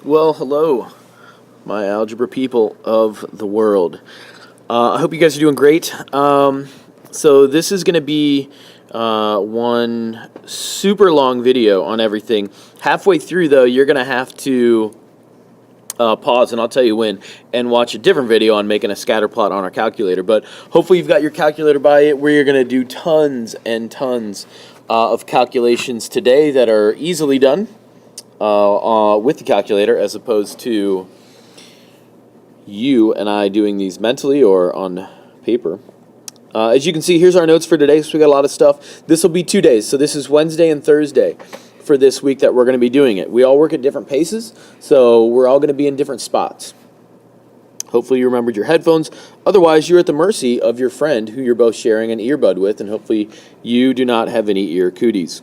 Well, hello, my algebra people of the world. I hope you guys are doing great. So this is going to be one super long video on everything. Halfway through, though, you're going to have to pause, and I'll tell you when, and watch a different video on making a scatter plot on our calculator. But hopefully you've got your calculator by it, where you're going to do tons and tons of calculations today that are easily done with the calculator, as opposed to you and I doing these mentally or on paper. As you can see, here's our notes for today. So we got a lot of stuff. This will be 2 days. So this is Wednesday and Thursday for this week that we're going to be doing it. We all work at different paces, so we're all going to be in different spots. Hopefully you remembered your headphones. Otherwise, you're at the mercy of your friend who you're both sharing an earbud with, and hopefully you do not have any ear cooties.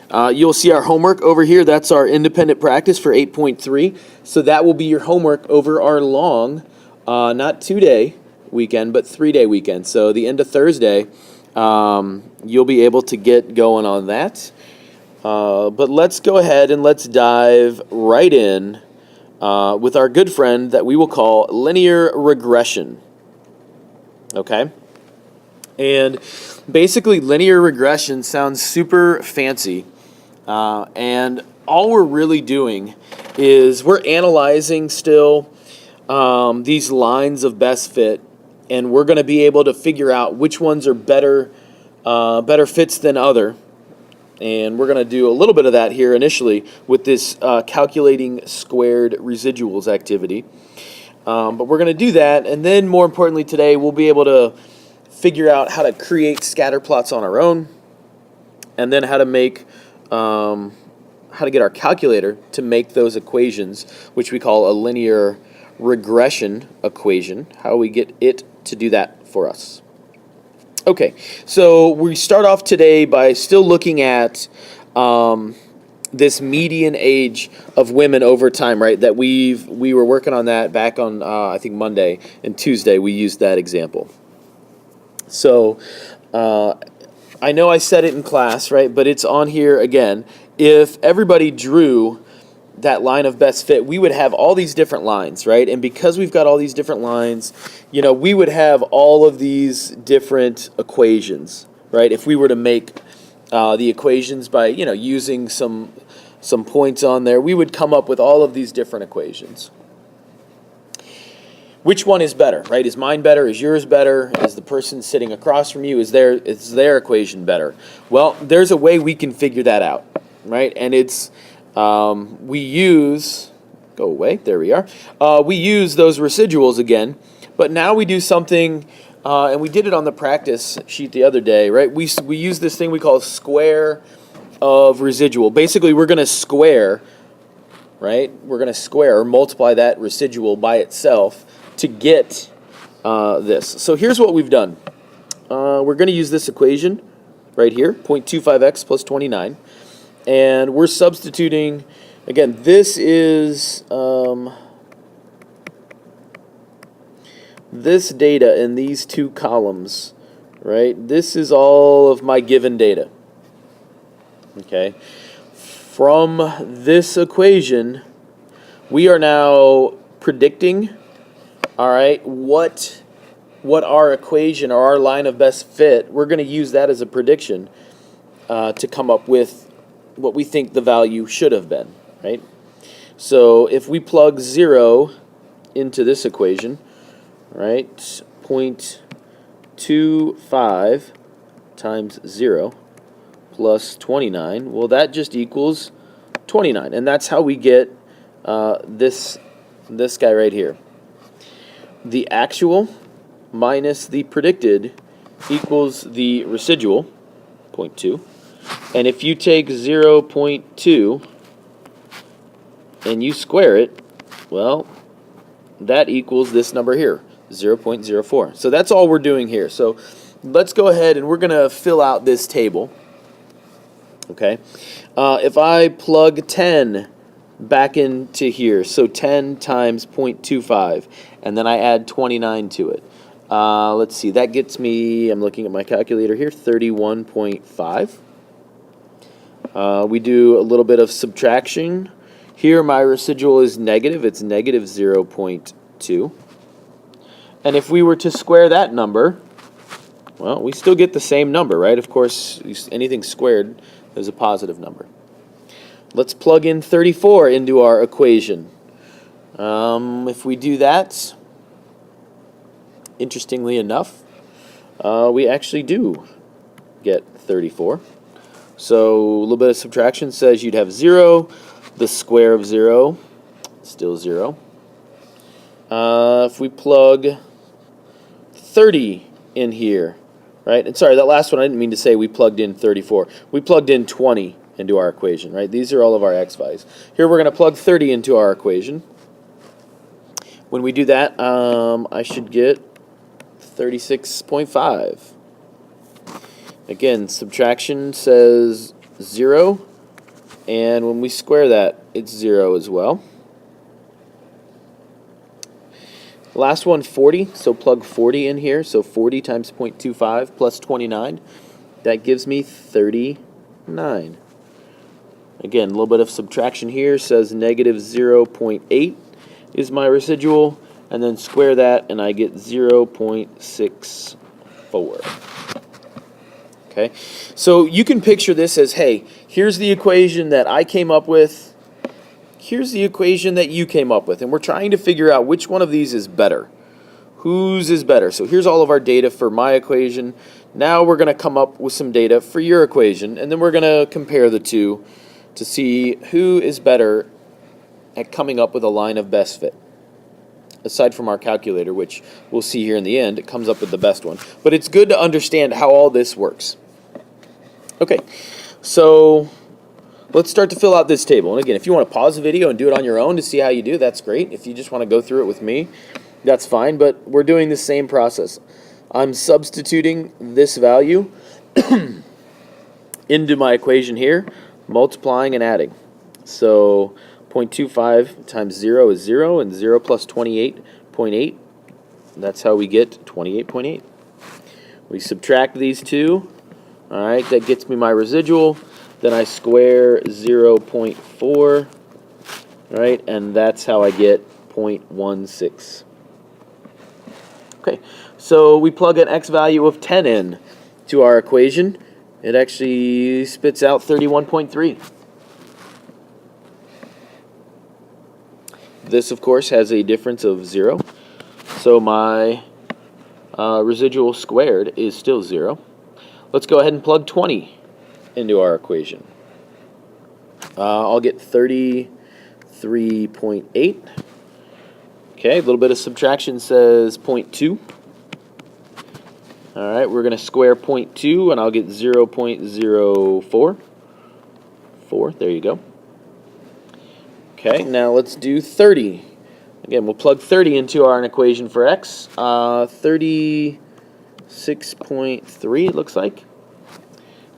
You'll see our homework over here. That's our independent practice for 8.3. So that will be your homework over our long, not 2-day weekend, but 3-day weekend. So the end of Thursday, you'll be able to get going on that. But let's go ahead and let's dive right in with our good friend that we will call linear regression. Okay? And basically, linear regression sounds super fancy. And all we're really doing is we're analyzing still these lines of best fit, and we're going to be able to figure out which ones are better fits than other. And we're going to do a little bit of that here initially with this calculating squared residuals activity. But we're going to do that, and then more importantly today, we'll be able to figure out how to create scatter plots on our own, and then how to make how to get our calculator to make those equations, which we call a linear regression equation, how we get it to do that for us. Okay, so we start off today by still looking at this median age of women over time, right? That we were working on that back on I think Monday and Tuesday. We used that example. So I know I said it in class, right? But it's on here again. If everybody drew that line of best fit, we would have all these different lines, right? And because we've got all these different lines, we would have all of these different equations, right? If we were to make the equations by, using some points on there, we would come up with all of these different equations. Which one is better, right? Is mine better? Is yours better? Is the person sitting across from you, is their equation better? Well, there's a way we can figure that out, right? And it's, we use those residuals again, but now we do something, and we did it on the practice sheet the other day, right? We use this thing we call square of residual. Basically, we're going to square, right? We're going to square or multiply that residual by itself to get this. So here's what we've done. We're going to use this equation right here, 0.25x plus 29. And we're substituting, again, this is this data in these two columns, right? This is all of my given data. Okay. From this equation, we are now predicting, all right, what our equation or our line of best fit, we're going to use that as a prediction to come up with what we think the value should have been, right? So if we plug 0 into this equation, right, 0.25 times 0 plus 29, well, that just equals 29, and that's how we get this guy right here. The actual minus the predicted equals the residual, 0.2. And if you take 0.2 and you square it, well, that equals this number here, 0.04. So that's all we're doing here. So let's go ahead and we're going to fill out this table. Okay. If I plug 10 back into here, so 10 times 0.25, and then I add 29 to it. Let's see, that gets me, I'm looking at my calculator here, 31.5. We do a little bit of subtraction Here my residual is negative. It's negative 0.2. And if we were to square that number, well, we still get the same number, right? Of course, anything squared is a positive number. Let's plug in 34 into our equation. If we do that, interestingly enough, we actually do get 34. So a little bit of subtraction says you'd have 0. The square of 0, still 0. If we plug 30 in here, right? And sorry, that last one I didn't mean to say we plugged in 34. We plugged in 20 into our equation, right? These are all of our x values. Here we're going to plug 30 into our equation. When we do that, I should get 36.5. Again, subtraction says 0, and when we square that, it's 0 as well. Last one, 40, so plug 40 in here. So 40 times 0.25 plus 29, that gives me 39. Again, a little bit of subtraction here, says negative 0.8 is my residual, and then square that, and I get 0.64. Okay, so you can picture this as, hey, here's the equation that I came up with, here's the equation that you came up with, and we're trying to figure out which one of these is better. Whose is better? So here's all of our data for my equation. Now we're going to come up with some data for your equation, and then we're going to compare the two to see who is better at coming up with a line of best fit. Aside from our calculator, which we'll see here in the end, it comes up with the best one. But it's good to understand how all this works. Okay, so let's start to fill out this table. And again, if you want to pause the video and do it on your own to see how you do, that's great. If you just want to go through it with me, that's fine. But we're doing the same process. I'm substituting this value into my equation here, multiplying and adding. So 0.25 times 0 is 0, and 0 plus 28.8, that's how we get 28.8. We subtract these two. All right, that gets me my residual. Then I square 0.4, right, and that's how I get 0.16. Okay, so we plug an x value of 10 in to our equation. It actually spits out 31.3. This, of course, has a difference of 0, so my residual squared is still 0. Let's go ahead and plug 20 into our equation. I'll get 33.8. Okay, a little bit of subtraction says 0.2. All right, we're going to square 0.2, and I'll get 0.04. There you go. Okay, now let's do 30. Again, we'll plug 30 into our equation for x. 36.3, it looks like.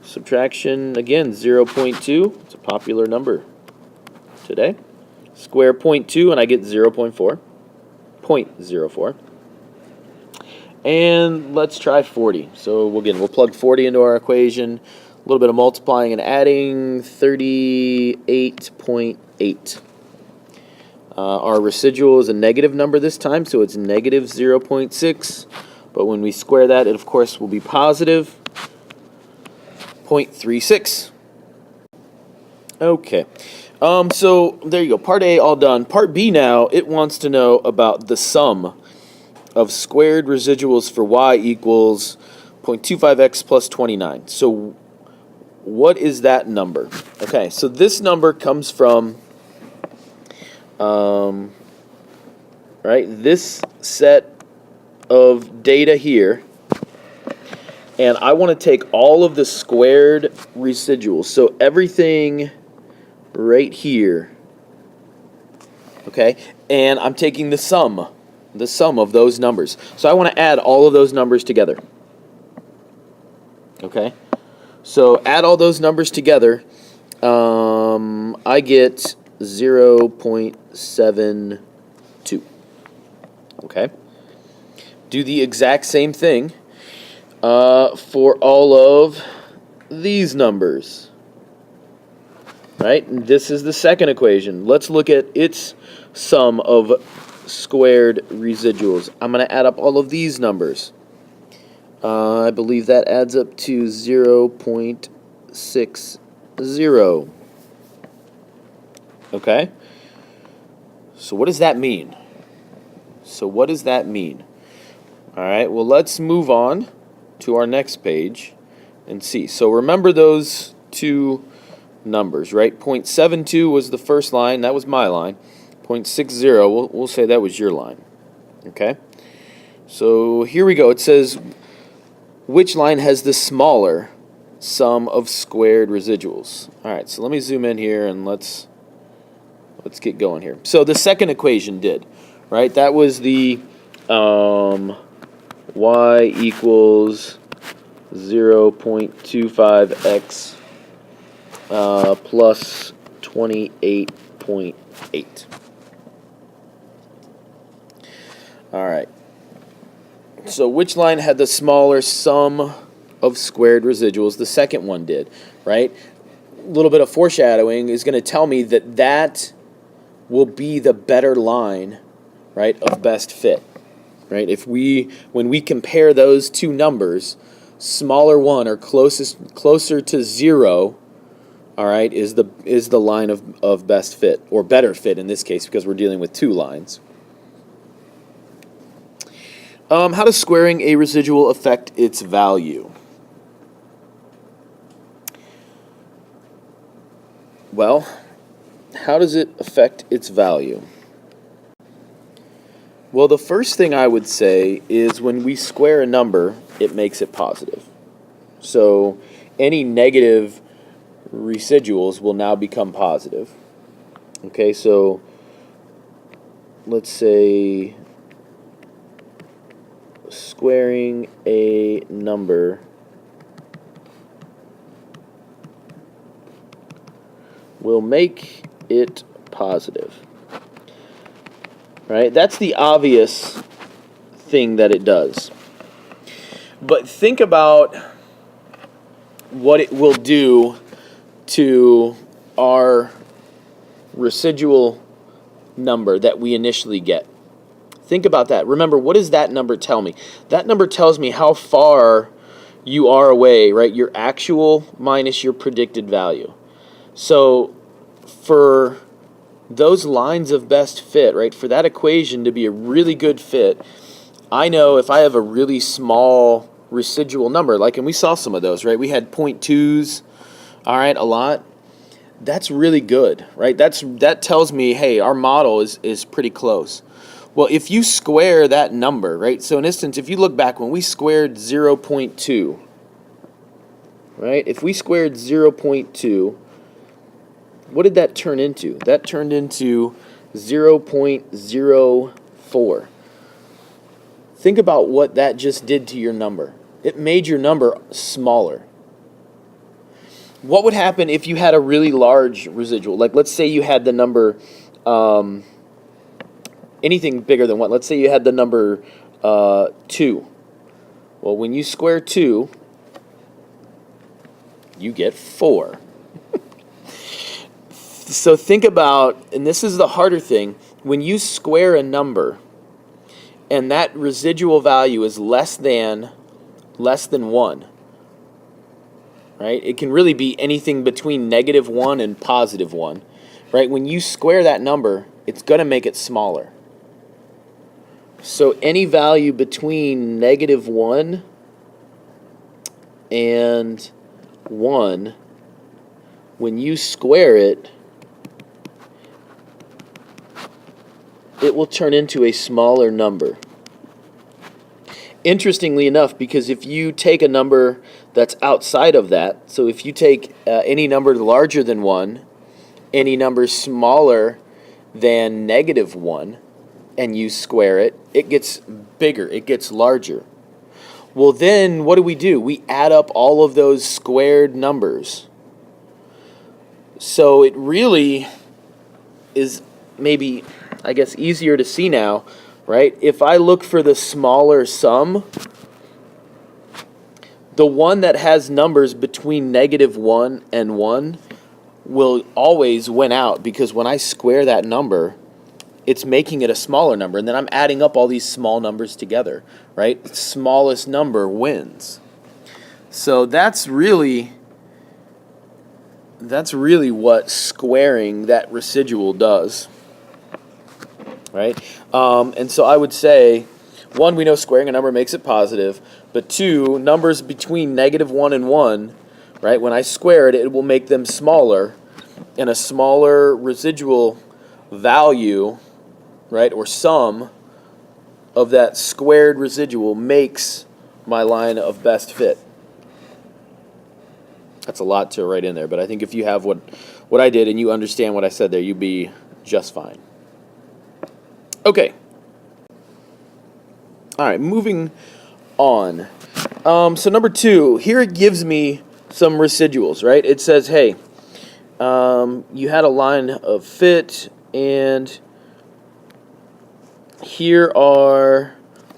Subtraction, again, 0.2. It's a popular number today. Square 0.2, and I get 0.4. 0.04. And let's try 40. So we'll plug 40 into our equation. A little bit of multiplying and adding, 38.8. Our residual is a negative number this time, so it's negative 0.6. But when we square that, it, of course, will be positive 0.36. Okay. So there you go. Part A all done. Part B now, it wants to know about the sum of squared residuals for y equals 0.25x plus 29. So what is that number? Okay, so this number comes from this set of data here, and I want to take all of the squared residuals, so everything right here, okay, and I'm taking the sum of those numbers. So I want to add all of those numbers together. Okay, so add all those numbers together, I get 0.72. Okay, do the exact same thing for all of these numbers. right? And this is the second equation. Let's look at its sum of squared residuals. I'm going to add up all of these numbers. I believe that adds up to 0.60. Okay? So what does that mean? All right, well, let's move on to our next page and see. So remember those two numbers, right? 0.72 was the first line. That was my line. 0.60, we'll say that was your line. Okay? So here we go. It says, which line has the smaller sum of squared residuals? All right, so let me zoom in here and let's get going here. So the second equation did, right? That was the y equals 0.25x plus 28.8. All right. So which line had the smaller sum of squared residuals? The second one did, right? A little bit of foreshadowing is going to tell me that that will be the better line, right, of best fit, right? When we compare those two numbers, smaller one or closer to 0, all right, is the line of best fit, or better fit in this case, because we're dealing with two lines. How does squaring a residual affect its value? Well, how does it affect its value? Well, the first thing I would say is when we square a number, it makes it positive. So any negative residuals will now become positive. Okay, so let's say squaring a number will make it positive. Right? That's the obvious thing that it does. But think about what it will do to our residual number that we initially get. Think about that. Remember, what does that number tell me? That number tells me how far you are away, right? Your actual minus your predicted value. So for those lines of best fit, right, for that equation to be a really good fit, I know if I have a really small residual number, and we saw some of those, right? We had 0.2s, all right, a lot. That's really good, right? That tells me, hey, our model is pretty close. Well, if you square that number, right? So in instance, if you look back when we squared 0.2, right? If we squared 0.2, what did that turn into? That turned into 0.04. Think about what that just did to your number. It made your number smaller. What would happen if you had a really large residual? Like, let's say you had the number, anything bigger than 1. Let's say you had the number 2. Well, when you square 2, you get 4. So think about, and this is the harder thing, when you square a number and that residual value is less than 1, right? It can really be anything between -1 and +1, right? When you square that number, it's going to make it smaller. So any value between -1 and 1, when you square it, it will turn into a smaller number. Interestingly enough, because if you take a number that's outside of that, so if you take any number larger than 1, any number smaller than -1, and you square it, it gets bigger, it gets larger. Well, then what do? We add up all of those squared numbers. So it really is maybe, I guess, easier to see now, right? If I look for the smaller sum, the one that has numbers between -1 and 1 will always win out, because when I square that number, it's making it a smaller number, and then I'm adding up all these small numbers together, right? Smallest number wins. So that's really what squaring that residual does, right? And so I would say, one, we know squaring a number makes it positive, but two, numbers between -1 and 1, right? When I square it, it will make them smaller, and a smaller residual value, right, or sum of that squared residual makes my line of best fit. That's a lot to write in there, but I think if you have what I did and you understand what I said there, you'd be just fine. Okay. All right, moving on. So number 2, here it gives me some residuals, right? It says, hey, you had a line of fit, and here are,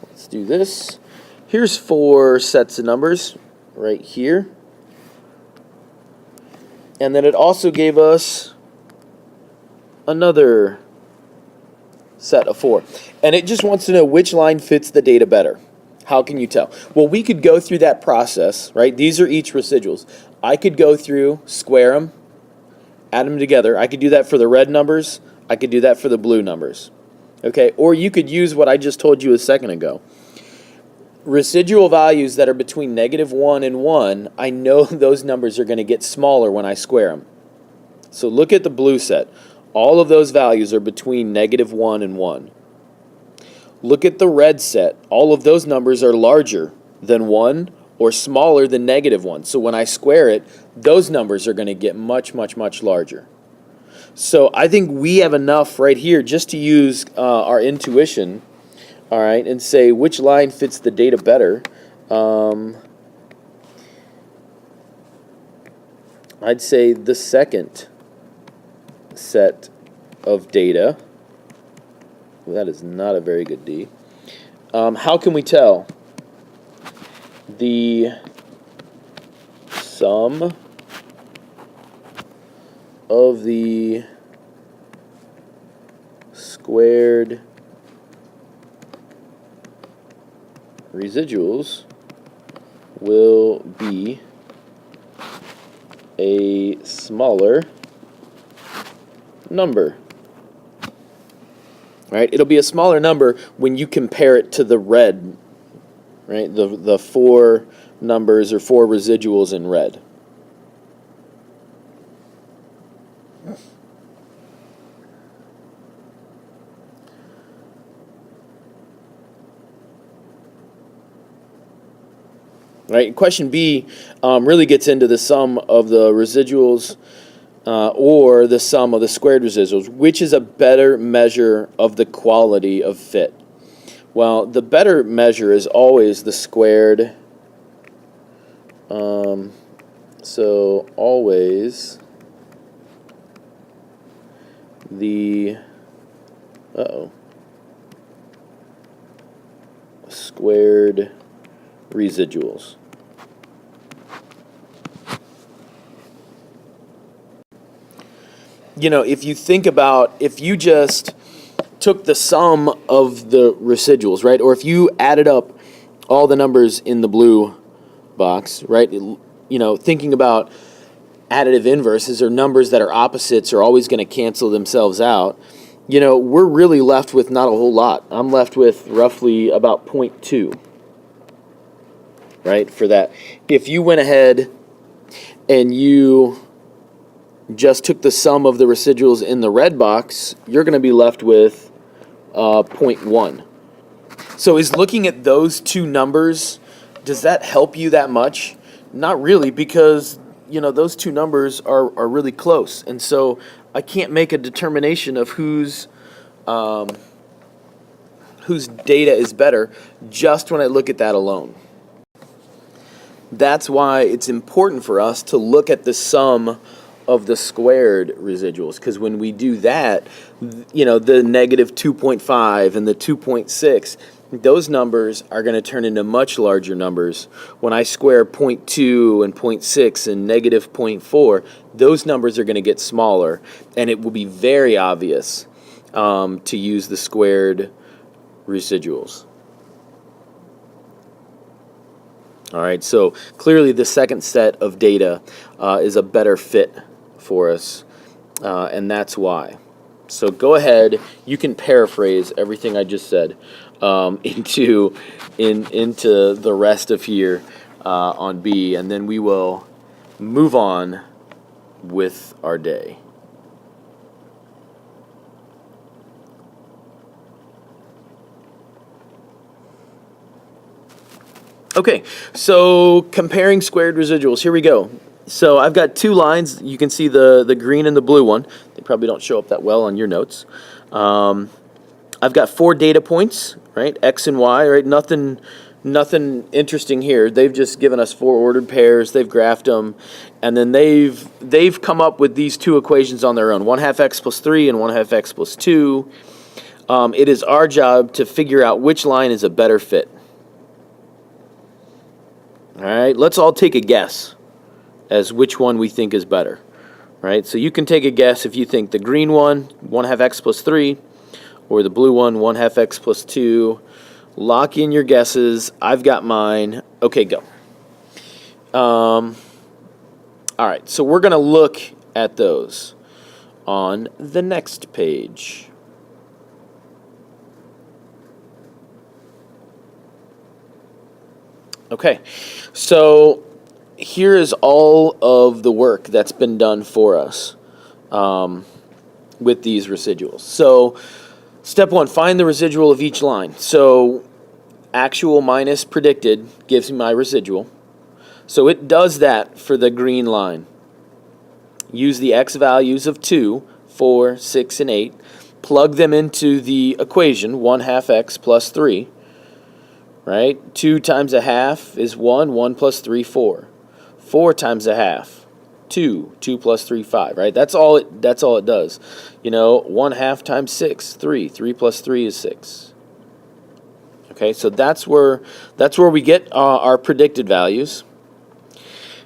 let's do this. Here's 4 sets of numbers right here. And then it also gave us another set of 4. And it just wants to know which line fits the data better. How can you tell? Well, we could go through that process, right? These are each residuals. I could go through, square them, add them together. I could do that for the red numbers. I could do that for the blue numbers. Okay, or you could use what I just told you a second ago. Residual values that are between -1 and 1, I know those numbers are going to get smaller when I square them. So look at the blue set. All of those values are between -1 and 1. Look at the red set. All of those numbers are larger than 1 or smaller than -1. So when I square it, those numbers are going to get much, much, much larger. So I think we have enough right here just to use our intuition, all right, and say which line fits the data better. I'd say the second set of data. Well, that is not a very good D. How can we tell? The sum of the squared residuals will be a smaller number. Right? It'll be a smaller number when you compare it to the red, right? The 4 numbers or 4 residuals in red. Right? Question B really gets into the sum of the residuals or the sum of the squared residuals. Which is a better measure of the quality of fit? Well, the better measure is always the squared. So always the squared residuals. You know, if you think about, if you just took the sum of the residuals, right, or if you added up all the numbers in the blue box, right, you know, thinking about additive inverses or numbers that are opposites are always going to cancel themselves out, you know, we're really left with not a whole lot. I'm left with roughly about 0.2, right, for that. If you went ahead and you just took the sum of the residuals in the red box, you're going to be left with 0.1. So is looking at those two numbers, does that help you that much? Not really, because you know those two numbers are really close, and so I can't make a determination of whose data is better just when I look at that alone. That's why it's important for us to look at the sum of the squared residuals, because when we do that, you know, the -2.5 and the 2.6, those numbers are going to turn into much larger numbers. When I square 0.2 and 0.6 and negative 0.4, those numbers are going to get smaller, and it will be very obvious to use the squared residuals. All right, so clearly the second set of data is a better fit for us, and that's why. So go ahead, you can paraphrase everything I just said into the rest of here on B, and then we will move on with our day. Okay, so comparing squared residuals, here we go. So I've got two lines. You can see the green and the blue one. They probably don't show up that well on your notes. I've got 4 data points, right? X and Y, right? Nothing interesting here. They've just given us 4 ordered pairs. They've graphed them, and then they've come up with these 2 equations on their own: 1/2 x plus 3 and 1/2 x plus 2. It is our job to figure out which line is a better fit. All right, let's all take a guess as which one we think is better, right? So you can take a guess if you think the green one, 1/2 x plus 3, or the blue one, 1/2 x plus 2. Lock in your guesses. I've got mine. Okay, go. All right, so we're going to look at those on the next page. Okay, so here is all of the work that's been done for us with these residuals. So step 1, find the residual of each line. So actual minus predicted gives me my residual. So it does that for the green line. Use the x values of 2, 4, 6, and 8. Plug them into the equation, 1/2 x plus 3. Right? 2 times 1/2 is 1. 1 plus 3, 4. 4 times 1/2, 2. 2 plus 3, 5. Right? That's all it does. 1/2 times 6, 3. 3 plus 3 is 6. Okay, so that's where we get our predicted values.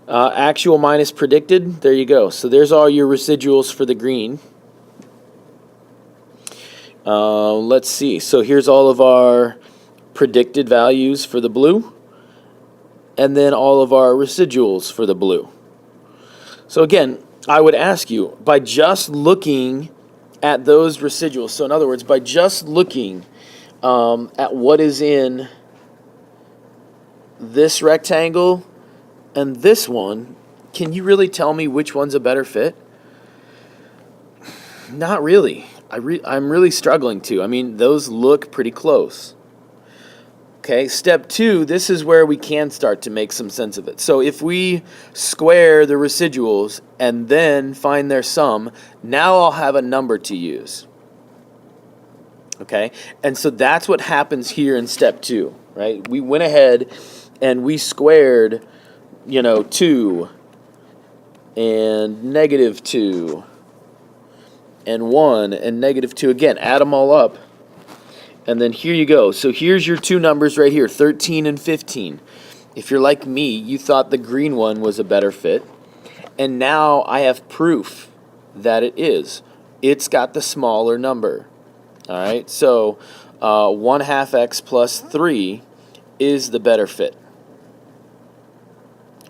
Actual minus predicted. There you go. So there's all your residuals for the green. Let's see. So here's all of our predicted values for the blue, and then all of our residuals for the blue. So again, I would ask you, by just looking at those residuals, so in other words, by just looking at what is in this rectangle and this one, can you really tell me which one's a better fit? Not really. I'm really struggling to. I mean, those look pretty close. Okay, step 2, this is where we can start to make some sense of it. So if we square the residuals and then find their sum, now I'll have a number to use. Okay, and so that's what happens here in step 2, right? We went ahead and we squared, 2 and negative 2 and 1 and negative 2. Again, add them all up. And then here you go. So here's your 2 numbers right here, 13 and 15. If you're like me, you thought the green one was a better fit. And now I have proof that it is. It's got the smaller number. All right, so 1/2 x plus 3 is the better fit.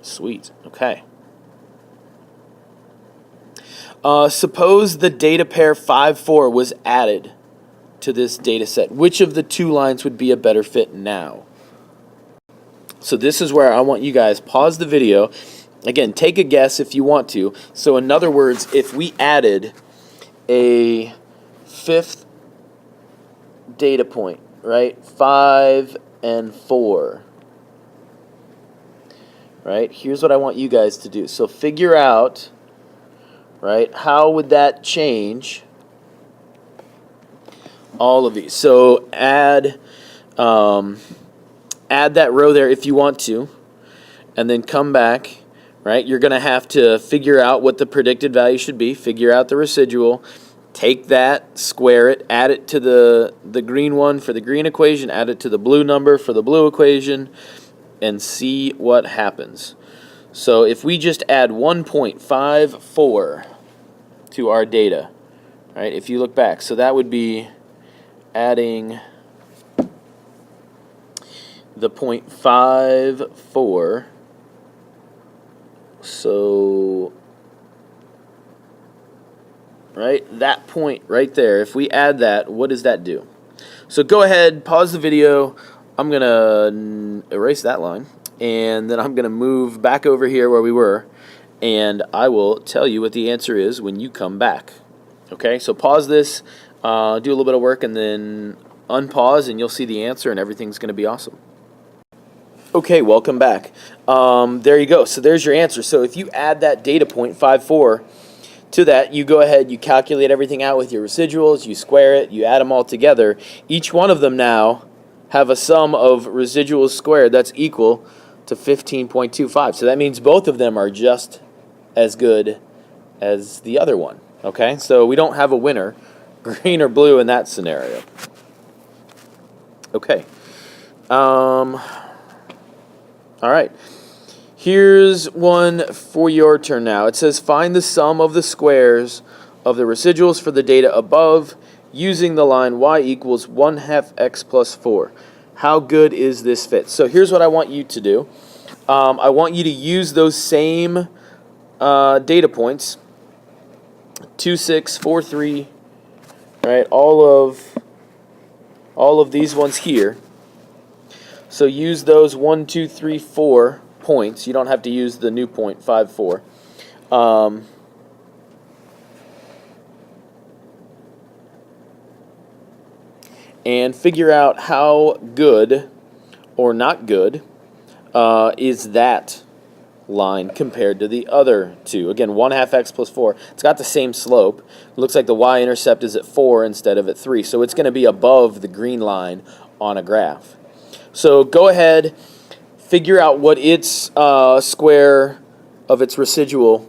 Sweet, okay. Suppose the data pair 5, 4 was added to this data set. Which of the 2 lines would be a better fit now? So this is where I want you guys pause the video. Again, take a guess if you want to. So in other words, if we added a 5th data point, right? 5 and 4. Right? Here's what I want you guys to do. So figure out, right, how would that change all of these. So add that row there if you want to, and then come back, right? You're going to have to figure out what the predicted value should be, figure out the residual, take that, square it, add it to the green one for the green equation, add it to the blue number for the blue equation, and see what happens. So if we just add 1.54 to our data, right, if you look back, so that would be adding the 0.54, so right, that point right there, if we add that, what does that do? So go ahead, pause the video. I'm going to erase that line, and then I'm going to move back over here where we were, and I will tell you what the answer is when you come back. Okay, so pause this, do a little bit of work, and then unpause, and you'll see the answer, and everything's going to be awesome. Okay, welcome back. There you go. So there's your answer. So if you add that data point, 54, to that, you go ahead, you calculate everything out with your residuals, you square it, you add them all together. Each one of them now have a sum of residuals squared that's equal to 15.25. So that means both of them are just as good as the other one. Okay, so we don't have a winner, green or blue, in that scenario. Okay. All right. Here's one for your turn now. It says find the sum of the squares of the residuals for the data above using the line y equals 1/2 x plus 4. How good is this fit? So here's what I want you to do. I want you to use those same data points, 2, 6, 4, 3, right? All of these ones here. So use those 1, 2, 3, 4 points. You don't have to use the new point 5, 4. And figure out how good or not good is that line compared to the other two. Again, 1/2 x plus 4. It's got the same slope. It looks like the y-intercept is at 4 instead of at 3. So it's going to be above the green line on a graph. So go ahead, figure out what its square of its residual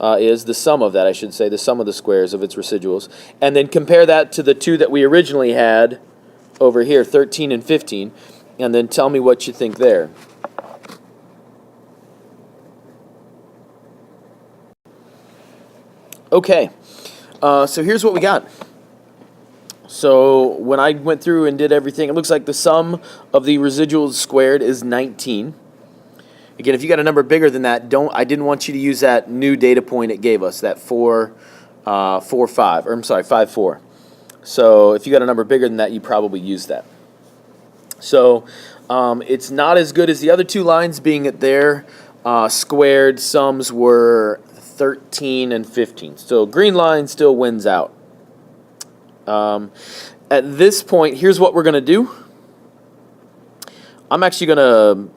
is, the sum of that, I should say, the sum of the squares of its residuals, and then compare that to the two that we originally had over here, 13 and 15, and then tell me what you think there. Okay, so here's what we got. So when I went through and did everything, it looks like the sum of the residuals squared is 19. Again, if you got a number bigger than that, I didn't want you to use that new data point it gave us, that 4, 4, 5, or I'm sorry, 5, 4. So if you got a number bigger than that, you probably use that. So it's not as good as the other two lines, being that their squared sums were 13 and 15. So green line still wins out. At this point, here's what we're going to do. I'm actually going to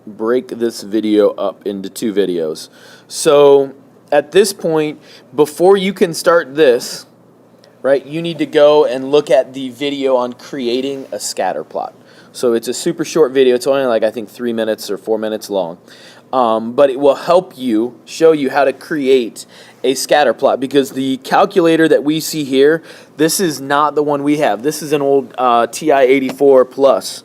break this video up into 2 videos. So at this point, before you can start this, right, you need to go and look at the video on creating a scatter plot. So it's a super short video. It's only like, I think, 3 minutes or 4 minutes long. But it will help you, show you how to create a scatter plot, because the calculator that we see here, this is not the one we have. This is an old TI-84 Plus.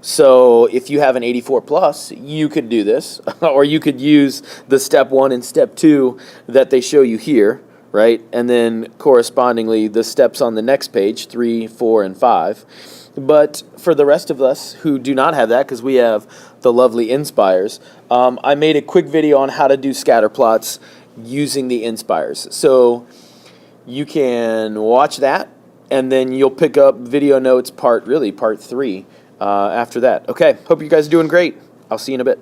So if you have an 84 Plus, you could do this, or you could use the step 1 and step 2 that they show you here, right? And then correspondingly the steps on the next page, 3, 4, and 5. But for the rest of us who do not have that, because we have the lovely Inspires, I made a quick video on how to do scatter plots using the Inspires. So you can watch that, and then you'll pick up video notes part 3 after that. Okay, hope you guys are doing great. I'll see you in a bit.